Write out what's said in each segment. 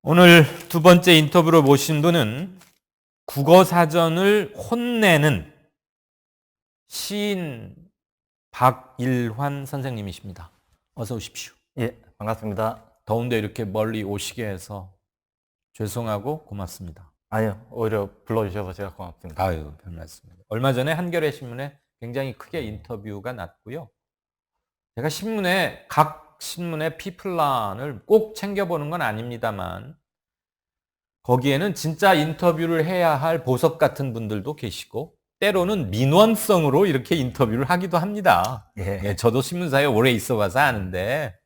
오늘 두 번째 인터뷰로 모신 분은 국어사전을 혼내는 시인 박일환 선생님이십니다. 어서 오십시오. 예, 반갑습니다. 더운데 이렇게 멀리 오시게 해서 죄송하고 고맙습니다. 아니요, 오히려 불러주셔서 제가 고맙습니다. 아유, 별 말씀입니다. 얼마 전에 한겨레 신문에 굉장히 크게 인터뷰가 났고요. 제가 각 신문의 피플란을 꼭 챙겨보는 건 아닙니다만 거기에는 진짜 인터뷰를 해야 할 보석 같은 분들도 계시고 때로는 민원성으로 이렇게 인터뷰를 하기도 합니다. 예. 저도 신문사에 오래 있어봐서 아는데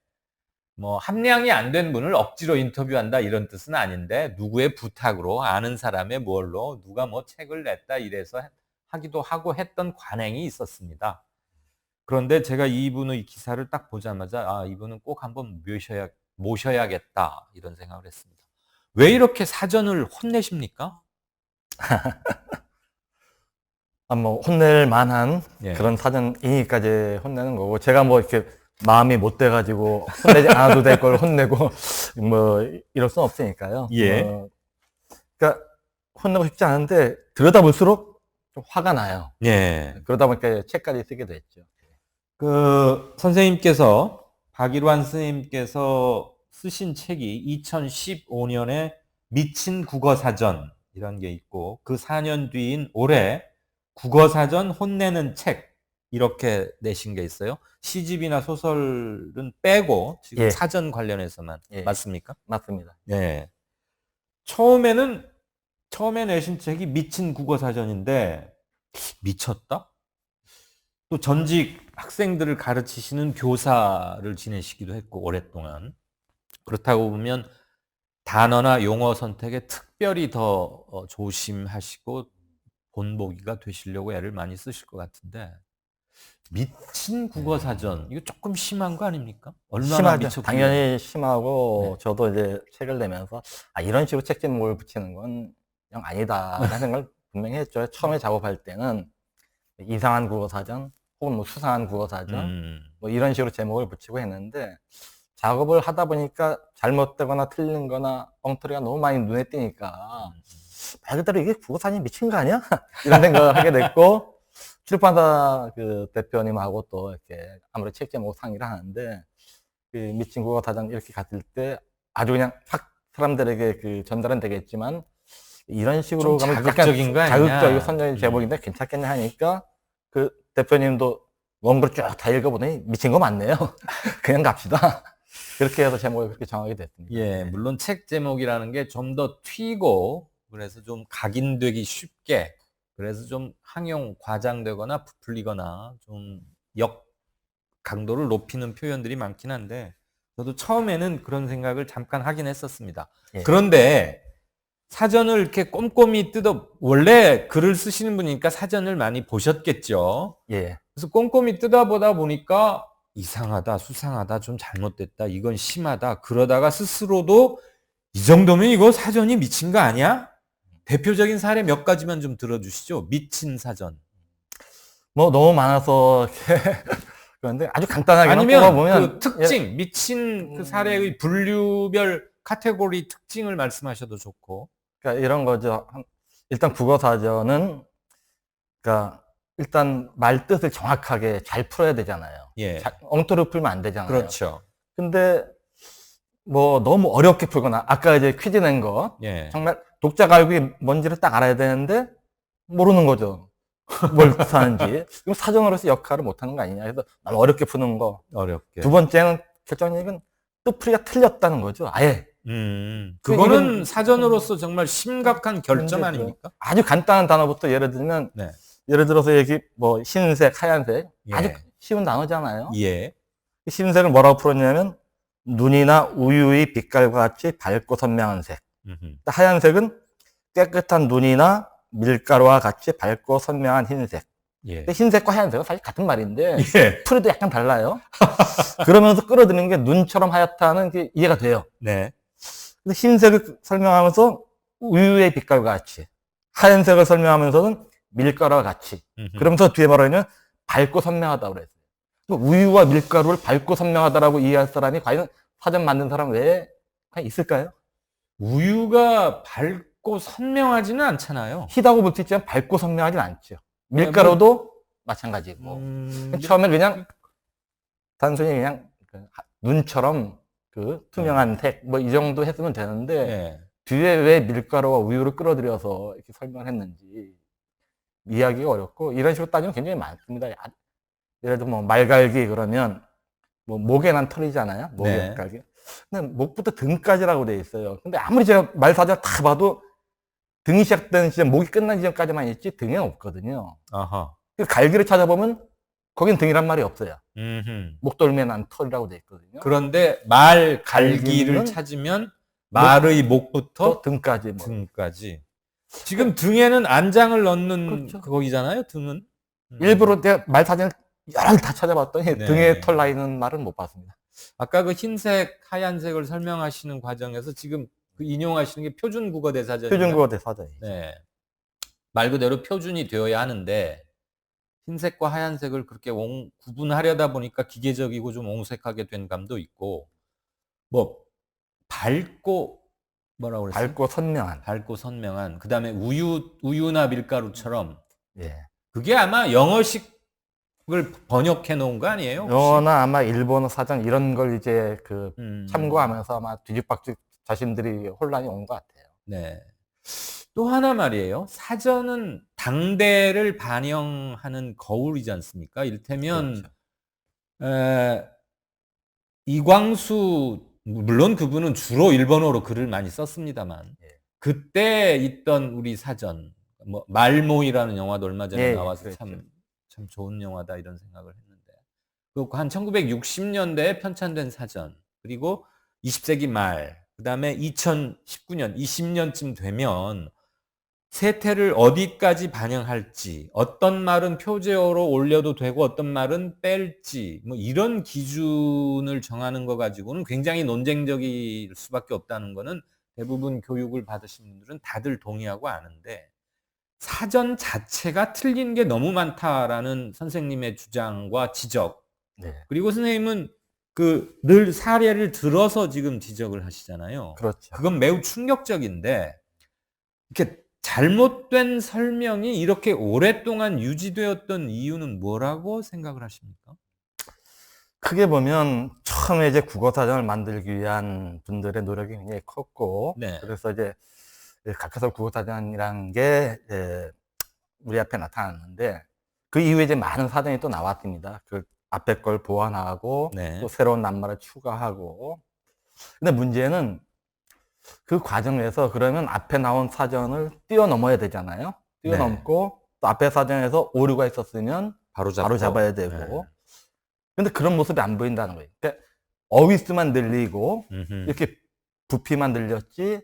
뭐 함량이 안 된 분을 억지로 인터뷰한다 이런 뜻은 아닌데 누구의 부탁으로 아는 사람의 뭘로 누가 뭐 책을 냈다 이래서 하기도 하고 했던 관행이 있었습니다. 그런데 제가 이분의 기사를 딱 보자마자 이분은 꼭 한번 모셔야겠다 이런 생각을 했습니다. 왜 이렇게 사전을 혼내십니까? 뭐 혼낼 만한 예. 그런 사전이니까지 혼내는 거고, 제가 뭐 이렇게 마음이 못 돼가지고 혼내지 않아도 될 걸 혼내고 뭐 이럴 순 없으니까요. 예. 그러니까 혼내고 싶지 않은데 들여다 볼수록 좀 화가 나요. 예. 그러다 보니까 책까지 쓰게 됐죠. 선생님께서 박일환 선생님께서 쓰신 책이 2015년에 미친 국어사전이라는 게 있고 그 4년 뒤인 올해 국어사전 혼내는 책 이렇게 내신 게 있어요. 시집이나 소설은 빼고 지금 예. 사전 관련해서만. 예. 맞습니까? 맞습니다. 네. 처음에 내신 책이 미친 국어사전인데 미쳤다? 또 전직 학생들을 가르치시는 교사를 지내시기도 했고 오랫동안. 그렇다고 보면 단어나 용어 선택에 특별히 더 조심하시고 본보기가 되시려고 애를 많이 쓰실 것 같은데 미친 국어사전 이거 조금 심한 거 아닙니까? 얼마나 심하죠. 미쳤길래. 당연히 심하고, 네. 저도 이제 책을 내면서 이런 식으로 책 제목을 붙이는 건 그냥 아니다 라는 생각을 분명히 했죠. 처음에 작업할 때는 이상한 국어사전 혹은 뭐 수상한 국어사전 뭐 이런 식으로 제목을 붙이고 했는데, 작업을 하다 보니까 잘못되거나 틀린 거나 엉터리가 너무 많이 눈에 띄니까 말 그대로 이게 국어사전이 미친 거 아니야? 이런 생각을 하게 됐고, 출판사 그 대표님하고 또 이렇게 아무래도 책 제목 상의를 하는데, 그 미친 국어사전 이렇게 갔을 때 아주 그냥 확 사람들에게 그 전달은 되겠지만 이런 식으로 좀 가면 자극적인 거 아니냐? 자극적이고 선정적인 제목인데 괜찮겠냐 하니까 그 대표님도 원고를 쭉 다 읽어보더니 미친 거 맞네요. 그냥 갑시다. 그렇게 해서 제목을 그렇게 정하게 됐습니다. 예, 물론 책 제목이라는 게 좀 더 튀고 그래서 좀 각인되기 쉽게 그래서 좀 항용 과장되거나 부풀리거나 좀 강도를 높이는 표현들이 많긴 한데 저도 처음에는 그런 생각을 잠깐 하긴 했었습니다. 예. 그런데 사전을 이렇게 꼼꼼히 원래 글을 쓰시는 분이니까 사전을 많이 보셨겠죠. 예. 그래서 꼼꼼히 뜯어보다 보니까 이상하다, 수상하다, 좀 잘못됐다, 이건 심하다. 그러다가 스스로도 이 정도면 이거 사전이 미친 거 아니야? 대표적인 사례 몇 가지만 좀 들어주시죠. 미친 사전. 뭐 너무 많아서 그런데 아주 간단하게 아니면 뽑아보면 그 특징, 미친 그 사례의 분류별 카테고리 특징을 말씀하셔도 좋고. 그러니까 이런 거죠. 일단 국어사전은 그러니까 일단 말 뜻을 정확하게 잘 풀어야 되잖아요. 예. 엉터리 풀면 안 되잖아요. 그렇죠. 근데 뭐 너무 어렵게 풀거나 아까 이제 퀴즈 낸 거 예. 정말 독자가 알고 이게 뭔지를 딱 알아야 되는데 모르는 거죠. 뭘 뜻하는지. 그럼 사전으로서 역할을 못하는 거 아니냐. 그래서 너무 어렵게 푸는 거. 어렵게. 두 번째는 결정적인 뜻풀이가 틀렸다는 거죠. 아예. 그거는 사전으로서 정말 심각한 결점 아닙니까? 아주 간단한 단어부터 예를 들면 네. 예를 들어서 여기 뭐 흰색, 하얀색 예. 아주 쉬운 단어잖아요. 예. 흰색을 뭐라고 풀었냐면 눈이나 우유의 빛깔과 같이 밝고 선명한 색. 하얀색은 깨끗한 눈이나 밀가루와 같이 밝고 선명한 흰색. 예. 근데 흰색과 하얀색은 사실 같은 말인데 예. 풀이도 약간 달라요. 그러면서 끌어들이는 게 눈처럼 하얗다는 게 이해가 돼요. 네. 근데 흰색을 설명하면서 우유의 빛깔과 같이, 하얀색을 설명하면서는 밀가루와 같이. 그러면서 뒤에 말하면 밝고 선명하다고 그랬어요. 우유와 밀가루를 밝고 선명하다라고 이해할 사람이 과연 사전 만든 사람 외에 과연 있을까요? 우유가 밝고 선명하지는 않잖아요. 희다고 볼 수 있지만 밝고 선명하진 않죠. 네, 밀가루도 마찬가지고. 음, 처음에 그냥 단순히 그냥 눈처럼 그 투명한 색, 뭐 이 정도 했으면 되는데, 네. 뒤에 왜 밀가루와 우유를 끌어들여서 이렇게 설명을 했는지 이해하기가 어렵고, 이런 식으로 따지면 굉장히 많습니다. 예를 들어 뭐 말갈기 그러면 뭐 목에 난 털이잖아요. 목에 네. 갈기. 근데 목부터 등까지라고 돼 있어요. 근데 아무리 제가 말사전 다 봐도 등이 시작되는 지점, 목이 끝난 지점까지만 있지 등에는 없거든요. 아하. 그래서 갈기를 찾아보면 거긴 등이란 말이 없어요. 음흠. 목덜미에 난 털이라고 돼 있거든요. 그런데 말 갈기를 갈기는 찾으면 말의 목부터 또 등까지 뭐. 등까지. 지금 등에는 안장을 넣는 그렇죠. 거기잖아요. 등은. 일부러 내가 말사전을 여러 개 다 찾아봤더니 네. 등에 털 나 있는 말은 못 봤습니다. 아까 그 흰색, 하얀색을 설명하시는 과정에서 지금 그 인용하시는 게 표준국어 대사전이에요. 표준국어 대사전이죠. 네. 말 그대로 표준이 되어야 하는데 흰색과 하얀색을 그렇게 구분하려다 보니까 기계적이고 좀 옹색하게 된 감도 있고, 뭐 밝고 뭐라고 그랬어요? 밝고 선명한. 밝고 선명한. 그다음에 우유나 밀가루처럼. 예. 그게 아마 영어식을 번역해 놓은 거 아니에요? 혹시? 영어나 아마 일본어 사전 이런 걸 이제 그 참고하면서 아마 뒤죽박죽 자신들이 혼란이 온 것 같아요. 네. 또 하나 말이에요. 사전은 당대를 반영하는 거울이지 않습니까? 이를테면 그렇죠. 이광수, 물론 그분은 주로 일본어로 글을 많이 썼습니다만, 예. 그때 있던 우리 사전, 뭐 말모이라는 영화도 얼마 전에 예, 나와서 그렇죠. 참 좋은 영화다 이런 생각을 했는데, 그 한 1960년대에 편찬된 사전, 그리고 20세기 말, 그다음에 2019년, 20년쯤 되면 세태를 어디까지 반영할지, 어떤 말은 표제어로 올려도 되고 어떤 말은 뺄지, 뭐 이런 기준을 정하는 거 가지고는 굉장히 논쟁적일 수밖에 없다는 거는 대부분 교육을 받으신 분들은 다들 동의하고 아는데, 사전 자체가 틀린 게 너무 많다라는 선생님의 주장과 지적, 네. 그리고 선생님은 그 늘 사례를 들어서 지금 지적을 하시잖아요. 그렇죠. 그건 매우 충격적인데, 이렇게 잘못된 설명이 이렇게 오랫동안 유지되었던 이유는 뭐라고 생각을 하십니까? 크게 보면 처음에 이제 국어사전을 만들기 위한 분들의 노력이 굉장히 컸고, 네. 그래서 이제 각해서 국어사전이라는 게 우리 앞에 나타났는데, 그 이후에 이제 많은 사전이 또 나왔습니다. 그 앞에 걸 보완하고 네. 또 새로운 낱말을 추가하고. 근데 문제는 그 과정에서 그러면 앞에 나온 사전을 뛰어넘어야 되잖아요. 뛰어넘고 또 앞에 사전에서 오류가 있었으면 바로 잡아야 되고. 네. 근데 그런 모습이 안 보인다는 거예요. 그러니까 어휘수만 늘리고 이렇게 부피만 늘렸지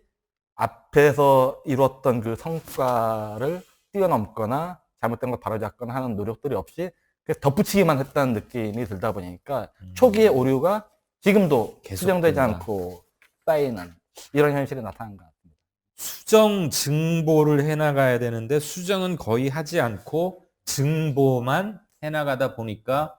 앞에서 이뤘던 그 성과를 뛰어넘거나 잘못된 걸 바로잡거나 하는 노력들이 없이 그냥 덧붙이기만 했다는 느낌이 들다 보니까 초기의 오류가 지금도 수정되지 않고 쌓이는 이런 현실이 나타난 것 같습니다. 수정 증보를 해나가야 되는데 수정은 거의 하지 않고 증보만 해나가다 보니까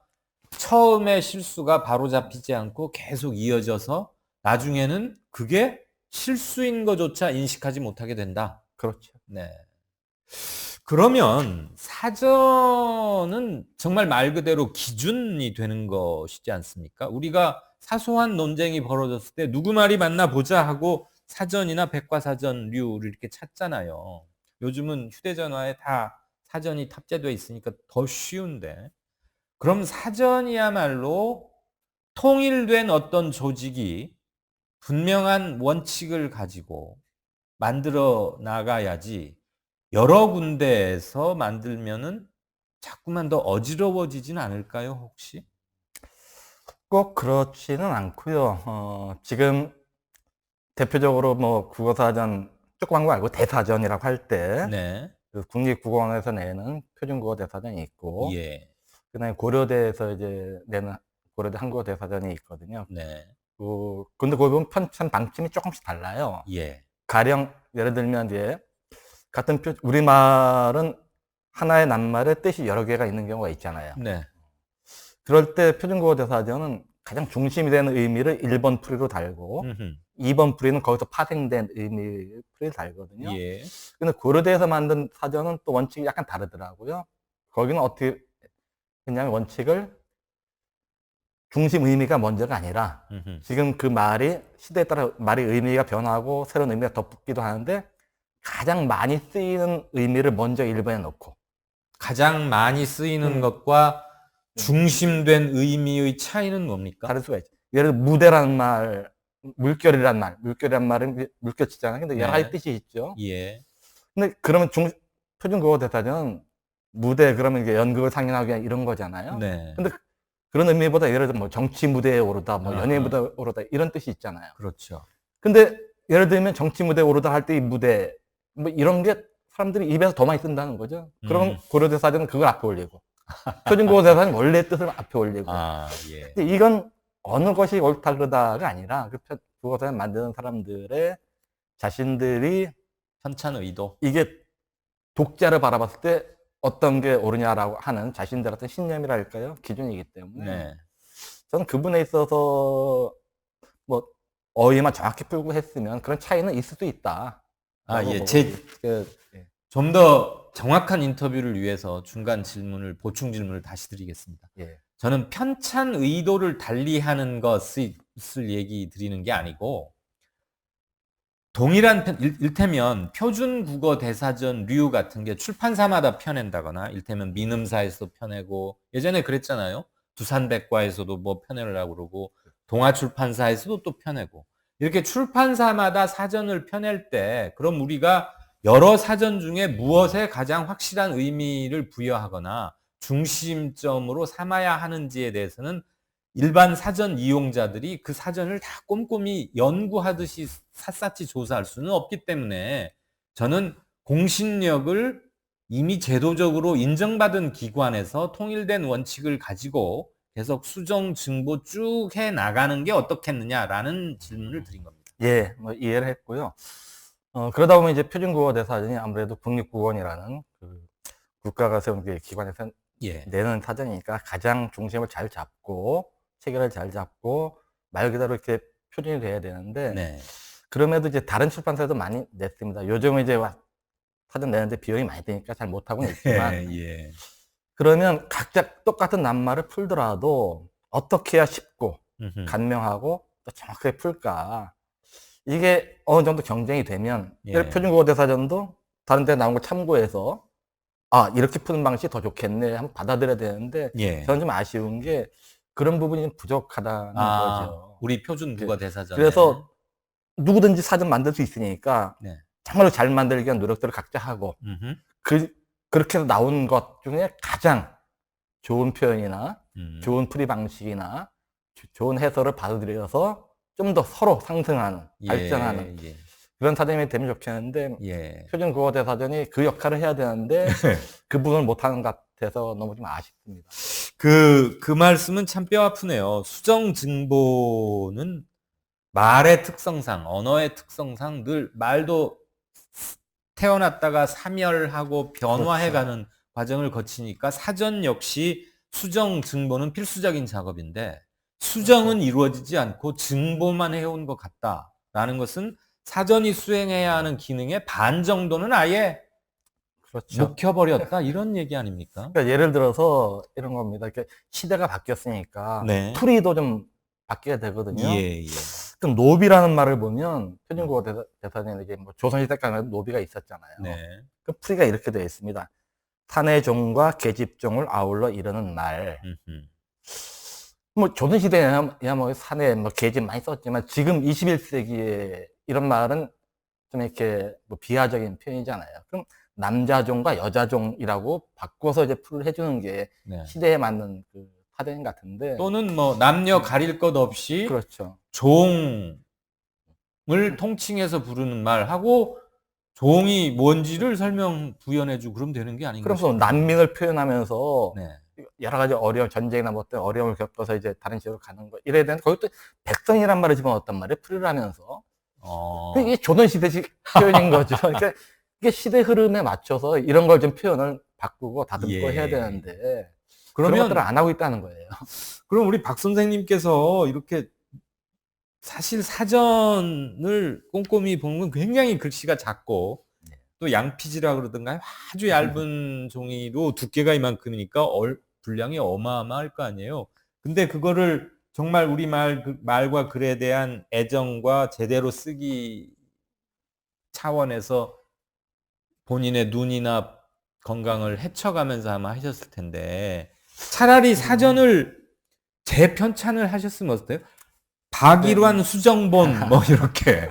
처음에 실수가 바로 잡히지 않고 계속 이어져서 나중에는 그게 실수인 것조차 인식하지 못하게 된다. 그렇죠. 네. 그러면 사전은 정말 말 그대로 기준이 되는 것이지 않습니까? 우리가 사소한 논쟁이 벌어졌을 때 누구 말이 맞나 보자 하고 사전이나 백과사전류를 이렇게 찾잖아요. 요즘은 휴대전화에 다 사전이 탑재되어 있으니까 더 쉬운데. 그럼 사전이야말로 통일된 어떤 조직이 분명한 원칙을 가지고 만들어 나가야지 여러 군데에서 만들면은 자꾸만 더 어지러워지진 않을까요, 혹시? 꼭 그렇지는 않고요. 지금 대표적으로 뭐 국어사전 조그만 거 말고 대사전이라고 할 때 네. 그 국립국어원에서 내는 표준국어 대사전이 있고 예. 그다음에 고려대에서 이제 내는 고려대 한국어 대사전이 있거든요. 네. 근데 거기 보면 편찬 방침이 조금씩 달라요. 예. 가령 예를 들면 이제 같은 우리말은 하나의 낱말에 뜻이 여러 개가 있는 경우가 있잖아요. 네. 그럴 때 표준국어 대사전은 가장 중심이 되는 의미를 1번 풀이로 달고 2번 풀이는 거기서 파생된 의미의 풀이를 달거든요. 예. 근데 고려대에서 만든 사전은 또 원칙이 약간 다르더라고요. 거기는 어떻게 그냥 원칙을 중심 의미가 먼저가 아니라 지금 그 말이 시대에 따라 말의 의미가 변하고 새로운 의미가 덧붙기도 하는데 가장 많이 쓰이는 의미를 먼저 1번에 놓고 가장 많이 쓰이는 것과 중심된 의미의 차이는 뭡니까? 다를 수가 있죠. 예를 들어 무대라는 말, 물결이란 말은 물결치잖아요. 근데 여러 가지 뜻이 있죠. 예. 근데 그러면 표준국어 대사전은 무대 그러면 이게 연극을 상연하게 이런 거잖아요. 네. 근데 그런 의미보다 예를 들어 뭐 정치 무대에 오르다, 뭐 연예 무대에 오르다 이런 뜻이 있잖아요. 그렇죠. 근데 예를 들면 정치 무대에 오르다 할 때 이 무대 뭐 이런 게 사람들이 입에서 더 많이 쓴다는 거죠. 그럼 고려대사전은 그걸 앞에 올리고 표준국어 대사는 원래 뜻을 앞에 올리고. 예. 근데 이건 어느 것이 옳다 그르다가 아니라 그 국어사전 만드는 사람들의 자신들이 편찬 의도. 이게 독자를 바라봤을 때 어떤 게 옳으냐라고 하는 자신들 같은 신념이랄까요? 기준이기 때문에 네. 저는 그분에 있어서 뭐 어휘만 정확히 풀고 했으면 그런 차이는 있을 수 있다. 예. 예. 좀 더 정확한 인터뷰를 위해서 중간 질문을, 보충 질문을 다시 드리겠습니다. 예. 저는 편찬 의도를 달리하는 것을 얘기 드리는 게 아니고, 동일한 일테면 표준 국어 대사전류 같은 게 출판사마다 펴낸다거나, 일테면 민음사에서 펴내고, 예전에 그랬잖아요. 두산백과에서도 뭐 펴내려고 그러고, 동아출판사에서도 또 펴내고, 이렇게 출판사마다 사전을 펴낼 때, 그럼 우리가 여러 사전 중에 무엇에 가장 확실한 의미를 부여하거나 중심점으로 삼아야 하는지에 대해서는 일반 사전 이용자들이 그 사전을 다 꼼꼼히 연구하듯이 샅샅이 조사할 수는 없기 때문에, 저는 공신력을 이미 제도적으로 인정받은 기관에서 통일된 원칙을 가지고 계속 수정 증보 쭉 해 나가는 게 어떻겠느냐라는 질문을 드린 겁니다. 예, 뭐 이해를 했고요. 그러다 보면 이제 표준국어 대사전이 아무래도 국립국어원이라는 그 국가가 세운 그 기관에서 예. 내는 사전이니까 가장 중심을 잘 잡고 체계를 잘 잡고 말 그대로 이렇게 표준이 돼야 되는데, 네. 그럼에도 이제 다른 출판사에도 많이 냈습니다. 요즘은 이제 사전 내는데 비용이 많이 드니까 잘 못하고는 있지만 예. 그러면 각자 똑같은 낱말을 풀더라도 어떻게 해야 쉽고 간명하고 또 정확하게 풀까, 이게 어느 정도 경쟁이 되면 예. 표준국어 대사전도 다른 데 나온 걸 참고해서 이렇게 푸는 방식이 더 좋겠네 한번 받아들여야 되는데, 예. 저는 좀 아쉬운 게 그런 부분이 좀 부족하다는 거죠. 우리 표준 국어 대사전에. 그래서 누구든지 사전 만들 수 있으니까 네. 정말로 잘 만들기 위한 노력들을 각자 하고 그렇게 해서 나온 것 중에 가장 좋은 표현이나 좋은 풀이 방식이나 좋은 해설을 받아들여서 좀 더 서로 상승하는, 발전하는 그런 사전이 되면 좋겠는데, 표준 국어 대사전이 그 역할을 해야 되는데 그 부분을 못하는 것 같아서 너무 좀 아쉽습니다. 그 말씀은 참 뼈 아프네요. 수정 증보는 말의 특성상, 언어의 특성상 늘 말도 태어났다가 사멸하고 변화해가는 과정을 거치니까 사전 역시 수정 증보는 필수적인 작업인데, 수정은 이루어지지 않고 증보만 해온 것 같다라는 것은 사전이 수행해야 하는 기능의 반 정도는 아예 묵혀버렸다, 이런 얘기 아닙니까? 그러니까 예를 들어서 이런 겁니다. 이렇게 시대가 바뀌었으니까 풀이도 좀 바뀌어야 되거든요. 그럼 노비라는 말을 보면 표준국어 대사전에 이게 뭐 조선시대까지 노비가 있었잖아요. 그 풀이가 이렇게 되어 있습니다. 탄해종과 계집종을 아울러 이르는 말. 뭐 조선시대에야 뭐 산에 뭐 계집 많이 썼지만 지금 21세기에 이런 말은 좀 이렇게 뭐 비하적인 표현이잖아요. 그럼 남자종과 여자종이라고 바꿔서 이제 풀을 해주는 게 시대에 맞는 그 사전 같은데, 또는 뭐 남녀 가릴 것 없이 그렇죠. 종을 통칭해서 부르는 말하고 종이 뭔지를 설명 부연해주고 그러면 되는 게 아닌가 그래서 난민을 표현하면서 여러 가지 전쟁이나 뭐 어떤 어려움을 겪어서 이제 다른 지역으로 가는 거 이래야 되는데, 거기 또 백성이란 말을 집어넣었단 말이에요. 풀이를 하면서. 이게 조선시대식 표현인 거죠. 그러니까 이게 시대 흐름에 맞춰서 이런 걸 좀 표현을 바꾸고 다듬고 해야 되는데, 그런 것들을 안 하고 있다는 거예요. 그럼 우리 박 선생님께서 이렇게 사실 사전을 꼼꼼히 보는 건 굉장히 글씨가 작고 네. 또 양피지라 그러던가요? 아주 얇은 종이로 두께가 이만큼이니까 분량이 어마어마할 거 아니에요. 근데 그거를 정말 우리 말과 글에 대한 애정과 제대로 쓰기 차원에서 본인의 눈이나 건강을 해쳐가면서 아마 하셨을 텐데 차라리 사전을 재편찬을 하셨으면 어때요? 박일환, 수정본 뭐 이렇게.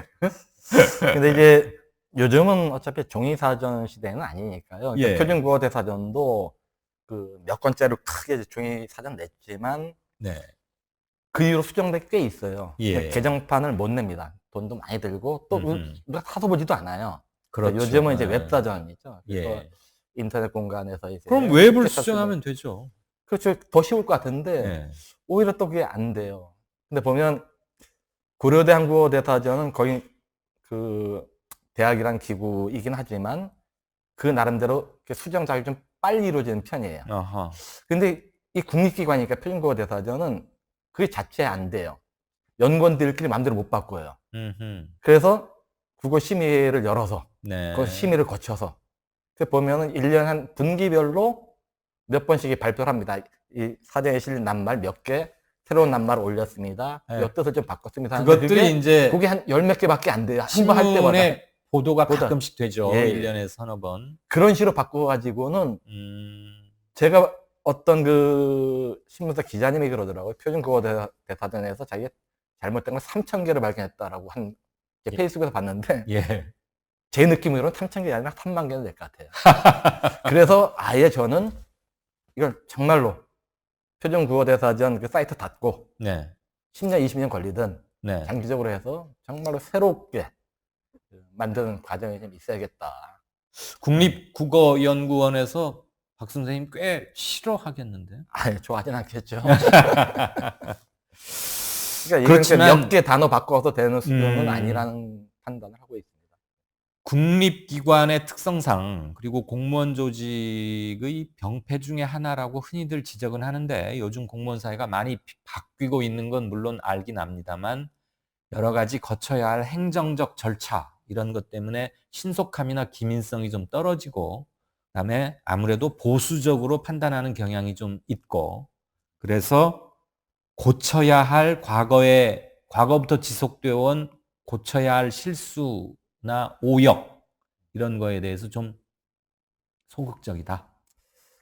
근데 이제 요즘은 어차피 종이 사전 시대는 아니니까요. 예. 표준국어 대사전도 그 몇 권짜리 크게 종이 사전 냈지만 네. 그 이후로 수정된 꽤 있어요. 예. 개정판을 못 냅니다. 돈도 많이 들고 또 우리가 사서 보지도 않아요. 그렇죠. 요즘은 이제 예. 웹사전이죠. 그래서 예. 인터넷 공간에서 이제 그럼 웹을 쉽게 쓸 수정하면 수가- 되죠. 그렇죠. 더 쉬울 것 같은데 예. 오히려 또 그게 안 돼요. 근데 보면 고려대 한국어 대사전은 거의 그 대학이란 기구이긴 하지만 그 나름대로 수정 작업이 좀 빨리 이루어지는 편이에요. 아하. 근데 이 국립기관이니까 표준국어 대사전은 그게 자체 안 돼요. 연구원들끼리 마음대로 못 바꿔요. 음흠. 그래서 국어 심의를 열어서 네. 그 심의를 거쳐서 그 보면은 1년 한 분기별로 몇 번씩 발표를 합니다. 이 사전에 실린 낱말 몇 개, 새로운 낱말을 올렸습니다. 네. 이 뜻을 좀 바꿨습니다. 하는데 그것들이 이제 그게 한 열 몇 개밖에 안 돼요. 한 번 할 때마다. 신문에 보도가 보다. 가끔씩 되죠. 예. 1년에 서너 번. 그런 식으로 바꿔가지고는 음. 제가 어떤 그 신문사 기자님이 그러더라고요. 표준국어 대사전에서 자기가 잘못된 걸 3,000개를 발견했다라고 한 예. 페이스북에서 봤는데 예. 제 느낌으로는 3,000개 아니라 3만 개는 될 것 같아요. 그래서 아예 저는 이걸 정말로 표준국어 대사전 그 사이트 닫고 네. 10년, 20년 걸리든 네. 장기적으로 해서 정말로 새롭게 만드는 과정이 좀 있어야겠다. 국립국어연구원에서 박 선생님 꽤 싫어하겠는데. 아예 좋아하진 않겠죠. 그러니까 이건 그렇지만 몇 개 단어 바꿔서 되는 수준은 아니라는 판단을 하고 있습니다. 국립기관의 특성상 그리고 공무원 조직의 병폐 중에 하나라고 흔히들 지적은 하는데 요즘 공무원 사회가 많이 바뀌고 있는 건 물론 알긴 압니다만 여러 가지 거쳐야 할 행정적 절차 이런 것 때문에 신속함이나 기민성이 좀 떨어지고 그다음에 아무래도 보수적으로 판단하는 경향이 좀 있고 그래서 고쳐야 할 과거부터 지속되어 온 고쳐야 할 실수나 오역 이런 거에 대해서 좀 소극적이다.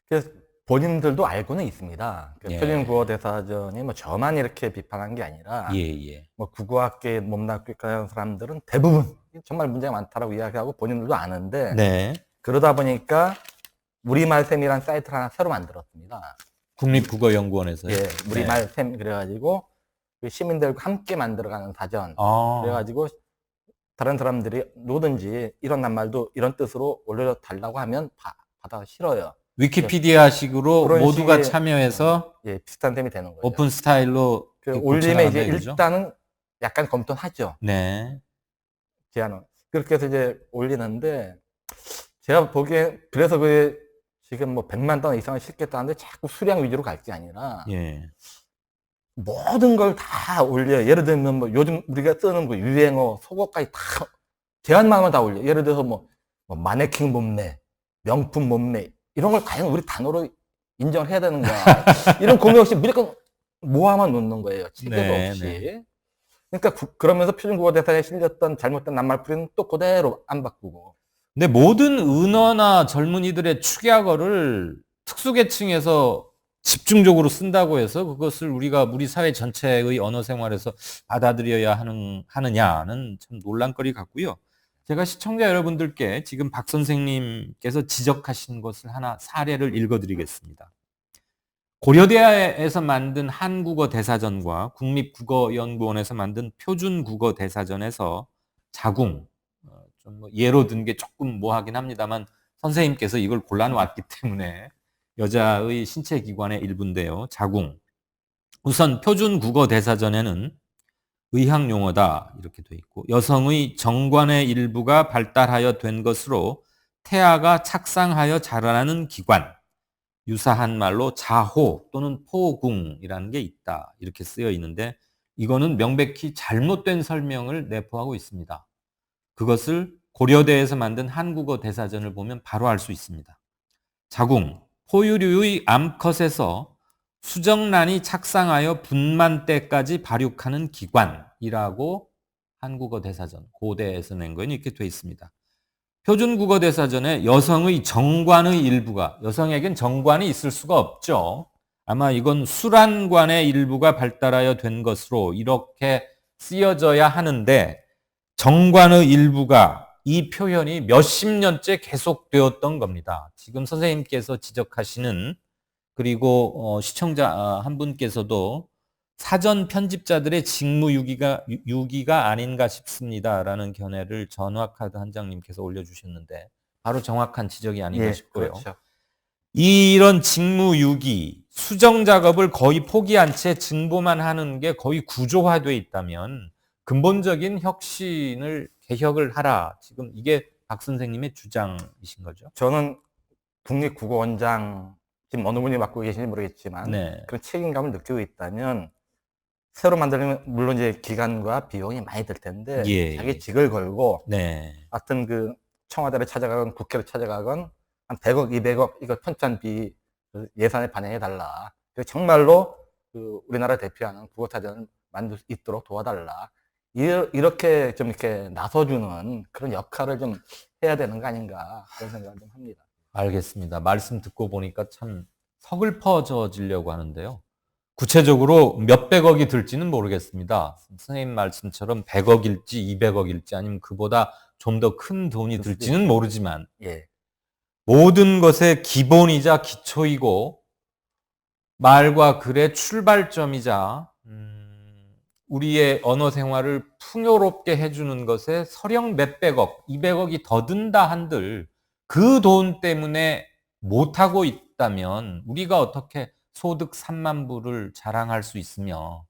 그래서 본인들도 알고는 있습니다. 예. 표준국어 대사전이 뭐 저만 이렇게 비판한 게 아니라 예. 뭐 국어학계 몸담는 사람들은 대부분 정말 문제가 많다라고 이야기하고 본인들도 아는데 네. 그러다 보니까 우리말샘이라는 사이트를 하나 새로 만들었습니다. 국립국어연구원에서요. 예, 네. 우리말샘 그래가지고 그 시민들과 함께 만들어가는 사전. 아. 그래가지고 다른 사람들이 누구든지 이런 낱말도 이런 뜻으로 올려달라고 하면 받아 실어요. 위키피디아식으로 그런 모두가 식의- 참여해서 예, 비슷한 셈이 되는 거죠. 오픈 스타일로 그 이렇게 올리면 이제 고쳐나간다 이거죠? 일단은 약간 검토는 하죠. 네. 제안은. 그렇게 해서 이제 올리는데 제가 보기에 그래서 그 지금 뭐 100만 단 이상을 싣겠다는데 자꾸 수량 위주로 갈 게 아니라 예. 모든 걸 다 올려요. 예를 들면 뭐 요즘 우리가 쓰는 뭐 유행어, 속어까지 다 제안만 하면 다 올려요. 예를 들어서 뭐 마네킹 몸매, 명품 몸매 이런 걸 과연 우리 단어로 인정을 해야 되는가. 이런 고민 없이 무조건 모아만 놓는 거예요. 체계도 네, 없이. 네. 그러니까 그러면서 표준국어 대사에 실렸던 잘못된 낱말풀이는 또 그대로 안 바꾸고. 근데 모든 은어나 젊은이들의 축약어를 특수계층에서 집중적으로 쓴다고 해서 그것을 우리 사회 전체의 언어 생활에서 받아들여야 하느냐는 참 논란거리 같고요. 제가 시청자 여러분들께 지금 박 선생님께서 지적하신 것을 하나 사례를 읽어드리겠습니다. 고려대에서 만든 한국어 대사전과 국립국어연구원에서 만든 표준국어 대사전에서 자궁, 좀 뭐 예로 든 게 조금 뭐하긴 합니다만 선생님께서 이걸 골라놓았기 때문에 여자의 신체 기관의 일부인데요. 자궁. 우선 표준국어 대사전에는 의학용어다 이렇게 돼 있고 여성의 정관의 일부가 발달하여 된 것으로 태아가 착상하여 자라나는 기관. 유사한 말로 자호 또는 포궁이라는 게 있다. 이렇게 쓰여 있는데 이거는 명백히 잘못된 설명을 내포하고 있습니다. 그것을 고려대에서 만든 한국어 대사전을 보면 바로 알 수 있습니다. 자궁, 포유류의 암컷에서 수정란이 착상하여 분만 때까지 발육하는 기관이라고 한국어 대사전, 고대에서 낸 거는 이렇게 돼 있습니다. 표준국어 대사전에 여성의 정관의 일부가, 여성에겐 정관이 있을 수가 없죠. 아마 이건 수란관의 일부가 발달하여 된 것으로 이렇게 쓰여져야 하는데, 정관의 일부가, 이 표현이 몇십 년째 계속되었던 겁니다. 지금 선생님께서 지적하시는, 그리고 시청자 한 분께서도 사전 편집자들의 직무유기가 아닌가 싶습니다라는 견해를 전화카드 한장님께서 올려주셨는데, 바로 정확한 지적이 아닌가 예, 싶고요. 그렇죠. 이런 직무유기, 수정 작업을 거의 포기한 채 증보만 하는 게 거의 구조화되어 있다면 근본적인 개혁을 하라. 지금 이게 박 선생님의 주장이신 거죠? 저는 국립국어원장, 지금 어느 분이 맡고 계신지 모르겠지만 네. 그런 책임감을 느끼고 있다면 새로 만들면 물론 이제 기간과 비용이 많이 들 텐데 예, 자기 예. 직을 걸고 네. 하여튼 그 청와대를 찾아가건 국회를 찾아가건 한 100억, 200억 이거 편찬비 예산에 반영해 달라. 정말로 그 우리나라 대표하는 국어사전을 만들 수 있도록 도와달라. 이렇게 좀 이렇게 나서주는 그런 역할을 좀 해야 되는 거 아닌가 그런 생각을 좀 합니다. 알겠습니다. 말씀 듣고 보니까 참 서글퍼져지려고 하는데요. 구체적으로 몇백억이 들지는 모르겠습니다. 선생님 말씀처럼 100억일지 200억일지 아니면 그보다 좀 더 큰 돈이 들지는 모르지만 예. 모든 것의 기본이자 기초이고 말과 글의 출발점이자 우리의 언어 생활을 풍요롭게 해주는 것에 설령 몇백억, 200억이 더 든다 한들 그 돈 때문에 못하고 있다면 우리가 어떻게 소득 3만 불을 자랑할 수 있으며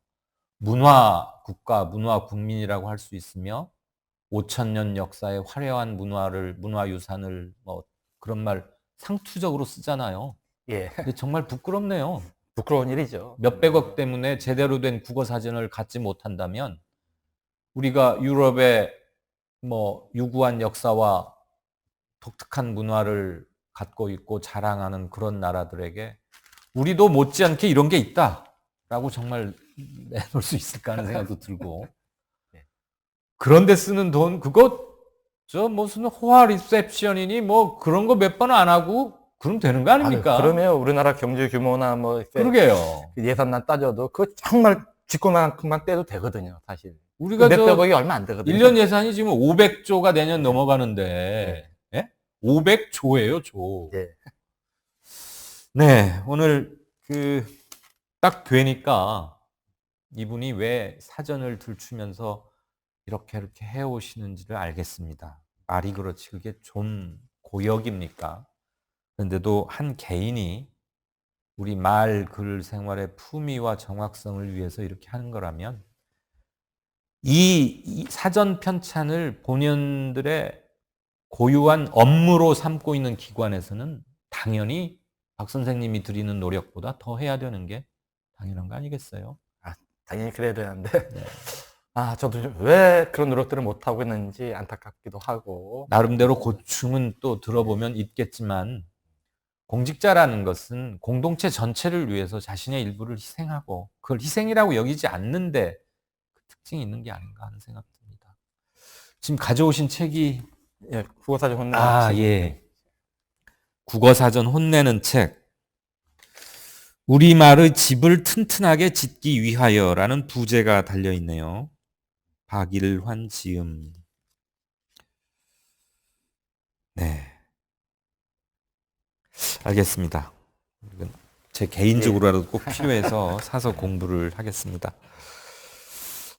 문화 국가, 문화 국민이라고 할 수 있으며 5,000년 역사의 화려한 문화유산을 뭐 그런 말 상투적으로 쓰잖아요. 예. 근데 정말 부끄럽네요. 부끄러운 일이죠. 몇백억 때문에 제대로 된 국어 사전을 갖지 못한다면 우리가 유럽의 뭐 유구한 역사와 독특한 문화를 갖고 있고 자랑하는 그런 나라들에게 우리도 못지않게 이런 게 있다라고 정말 내놓을 수 있을까 하는 생각도 들고 그런데 쓰는 돈 그거 저 무슨 호화 리셉션이니 뭐 그런 거 몇 번 안 하고 그럼 되는 거 아닙니까? 그러면 우리나라 경제 규모나 뭐 그러게요. 예산만 따져도 그거 정말 쥐꼬만큼만 떼도 되거든요, 사실. 우리가 몇백억이 얼마 안 되거든요. 1년 예산이 지금 500조가 내년 넘어가는데 예? 500조예요, 조. 예. 네, 오늘 딱 되니까 이분이 왜 사전을 들추면서 이렇게 해오시는지를 알겠습니다. 말이 그렇지 그게 좀 고역입니까? 그런데도 한 개인이 우리 말, 글 생활의 품위와 정확성을 위해서 이렇게 하는 거라면 이 사전 편찬을 본연들의 고유한 업무로 삼고 있는 기관에서는 당연히 박 선생님이 드리는 노력보다 더 해야 되는 게 당연한 거 아니겠어요? 당연히 그래야 되는데 저도 왜 그런 노력들을 못 하고 있는지 안타깝기도 하고 나름대로 고충은 또 들어보면 있겠지만 공직자라는 것은 공동체 전체를 위해서 자신의 일부를 희생하고 그걸 희생이라고 여기지 않는데 그 특징이 있는 게 아닌가 하는 생각 듭니다. 지금 가져오신 책이 예, 국어사전 혼내는 책. 예. 국어사전 혼내는 책. 우리말의 집을 튼튼하게 짓기 위하여라는 부제가 달려 있네요. 박일환 지음. 네. 알겠습니다. 이건 제 개인적으로라도 꼭 필요해서 사서 공부를 하겠습니다.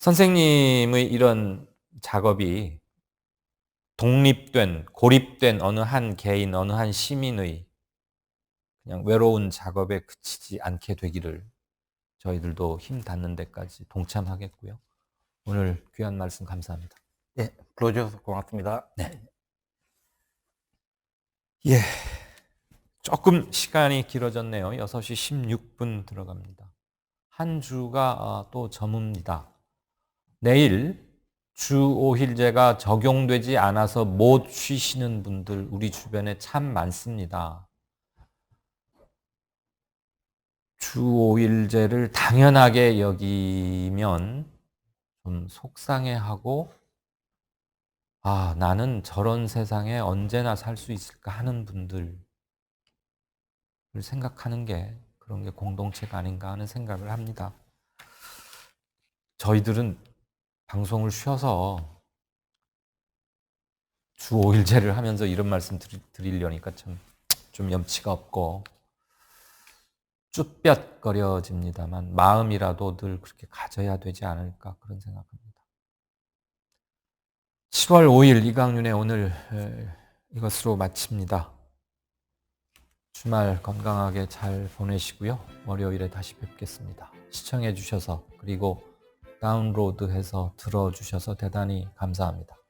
선생님의 이런 작업이 독립된, 고립된 어느 한 개인, 어느 한 시민의 그냥 외로운 작업에 그치지 않게 되기를 저희들도 힘 닿는 데까지 동참하겠고요. 오늘 귀한 말씀 감사합니다. 예, 불러주셔서 고맙습니다. 네. 예. 조금 시간이 길어졌네요. 6시 16분 들어갑니다. 한 주가 또 저뭅니다. 내일 주 5일제가 적용되지 않아서 못 쉬시는 분들 우리 주변에 참 많습니다. 주 5일제를 당연하게 여기면 좀 속상해하고 아, 나는 저런 세상에 언제나 살 수 있을까 하는 분들을 생각하는 게 그런 게 공동체가 아닌가 하는 생각을 합니다. 저희들은 방송을 쉬어서 주 5일제를 하면서 이런 말씀 드리려니까 참 좀 염치가 없고 쭈뼛거려집니다만 마음이라도 늘 그렇게 가져야 되지 않을까 그런 생각합니다. 7월 5일 이강윤의 오늘 이것으로 마칩니다. 주말 건강하게 잘 보내시고요. 월요일에 다시 뵙겠습니다. 시청해 주셔서 그리고 다운로드해서 들어주셔서 대단히 감사합니다.